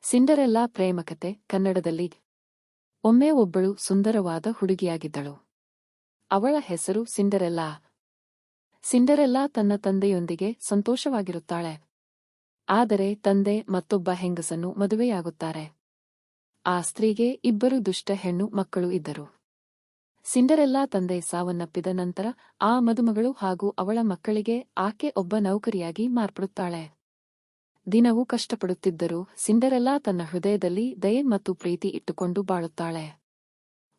ಸಿಂಡರೆಲ್ಲಾ ಪ್ರೇಮಕತೆ ಕನ್ನಡದಲ್ಲಿ. ಒಮ್ಮೆ ಒಬ್ಬಳು ಸುಂದರವಾದ ಹುಡುಗಿಯಾಗಿದ್ದಳು. ಅವಳ ಹೆಸರು ಸಿಂಡರೆಲ್ಲಾ. ಸಿಂಡರೆಲ್ಲಾ ತನ್ನ ತಂದೆಯೊಂದಿಗೆ ಸಂತೋಷವಾಗಿರುತ್ತಾಳೆ. ಆದರೆ ತಂದೆ ಮತ್ತೊಬ್ಬ ಹೆಂಗಸನ್ನು ಮದುವೆಯಾಗುತ್ತಾರೆ. ಆ ಸ್ತ್ರೀಗೆ ಇಬ್ಬರು ದುಷ್ಟ ಹೆಣ್ಣು ಮಕ್ಕಳು ಇದ್ದರು. ಸಿಂಡರೆಲ್ಲಾ ತಂದೆ ಸಾವನ್ನಪ್ಪಿದ ನಂತರ ಆ ಮದುಮಗಳು ಹಾಗೂ ಅವಳ ಮಕ್ಕಳಿಗೆ ಆಕೆ ಒಬ್ಬ ನೌಕರಿಯಾಗಿ ಮಾರ್ಪಡುತ್ತಾಳೆ. ದಿನವೂ ಕಷ್ಟಪಡುತ್ತಿದ್ದರೂ ಸಿಂಡರೆಲ್ಲಾ ತನ್ನ ಹೃದಯದಲ್ಲಿ ದಯೆ ಮತ್ತು ಪ್ರೀತಿ ಇಟ್ಟುಕೊಂಡು ಬಾಳುತ್ತಾಳೆ.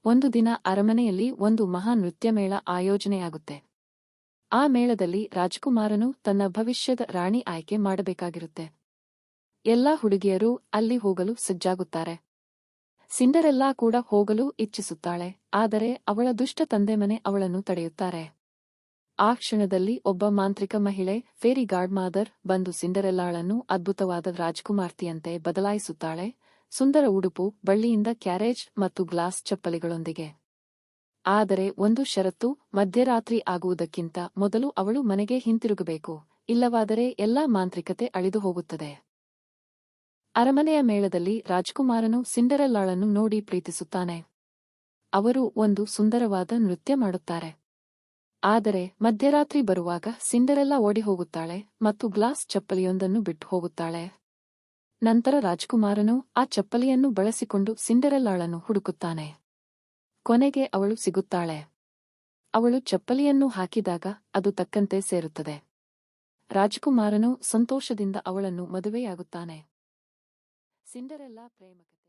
ಒಂದು ದಿನ ಅರಮನೆಯಲ್ಲಿ ಒಂದು ಮಹಾ ನೃತ್ಯಮೇಳ ಆಯೋಜನೆಯಾಗುತ್ತೆ. ಆ ಮೇಳದಲ್ಲಿ ರಾಜಕುಮಾರನು ತನ್ನ ಭವಿಷ್ಯದ ರಾಣಿ ಆಯ್ಕೆ ಮಾಡಬೇಕಾಗಿರುತ್ತೆ. ಎಲ್ಲಾ ಹುಡುಗಿಯರು ಅಲ್ಲಿ ಹೋಗಲು ಸಜ್ಜಾಗುತ್ತಾರೆ. ಸಿಂಡರೆಲ್ಲಾ ಕೂಡ ಹೋಗಲು ಇಚ್ಛಿಸುತ್ತಾಳೆ, ಆದರೆ ಅವಳ ದುಷ್ಟ ತಂದೆಮನೆ ಅವಳನ್ನು ತಡೆಯುತ್ತಾರೆ. ಆ ಕ್ಷಣದಲ್ಲಿ ಒಬ್ಬ ಮಾಂತ್ರಿಕ ಮಹಿಳೆ, ಫೇರಿ ಗಾಡ್ ಮಾದರ್, ಬಂದು ಸಿಂಡರೆಲ್ಲಾಳನ್ನು ಅದ್ಭುತವಾದ ರಾಜಕುಮಾರ್ತಿಯಂತೆ ಬದಲಾಯಿಸುತ್ತಾಳೆ, ಸುಂದರ ಉಡುಪು, ಬಳ್ಳಿಯಿಂದ ಕ್ಯಾರೇಜ್ ಮತ್ತು ಗ್ಲಾಸ್ ಚಪ್ಪಲಿಗಳೊಂದಿಗೆ. ಆದರೆ ಒಂದು ಷರತ್ತು, ಮಧ್ಯರಾತ್ರಿ ಆಗುವುದಕ್ಕಿಂತ ಮೊದಲು ಅವಳು ಮನೆಗೆ ಹಿಂತಿರುಗಬೇಕು, ಇಲ್ಲವಾದರೆ ಎಲ್ಲಾ ಮಾಂತ್ರಿಕತೆ ಅಳಿದು ಹೋಗುತ್ತದೆ. ಅರಮನೆಯ ಮೇಳದಲ್ಲಿ ರಾಜಕುಮಾರನು ಸಿಂಡರೆಲ್ಲಾಳನ್ನು ನೋಡಿ ಪ್ರೀತಿಸುತ್ತಾನೆ. ಅವರು ಒಂದು ಸುಂದರವಾದ ನೃತ್ಯ ಮಾಡುತ್ತಾರೆ. ಆದರೆ ಮಧ್ಯರಾತ್ರಿ ಬರುವಾಗ ಸಿಂಡರೆಲ್ಲಾ ಓಡಿಹೋಗುತ್ತಾಳೆ ಮತ್ತು ಗ್ಲಾಸ್ ಚಪ್ಪಲಿಯೊಂದನ್ನು ಬಿಟ್ಟು ಹೋಗುತ್ತಾಳೆ. ನಂತರ ರಾಜಕುಮಾರನು ಆ ಚಪ್ಪಲಿಯನ್ನು ಬಳಸಿಕೊಂಡು ಸಿಂಡರೆಲ್ಲಾಳನ್ನು ಹುಡುಕುತ್ತಾನೆ. ಕೊನೆಗೆ ಅವಳು ಸಿಗುತ್ತಾಳೆ. ಅವಳು ಚಪ್ಪಲಿಯನ್ನು ಹಾಕಿದಾಗ ಅದು ತಕ್ಕಂತೆ ಸೇರುತ್ತದೆ. ರಾಜಕುಮಾರನು ಸಂತೋಷದಿಂದ ಅವಳನ್ನು ಮದುವೆಯಾಗುತ್ತಾನೆ. ಸಿಂಡರೆಲ್ಲಾ ಪ್ರೇಮಕತೆ.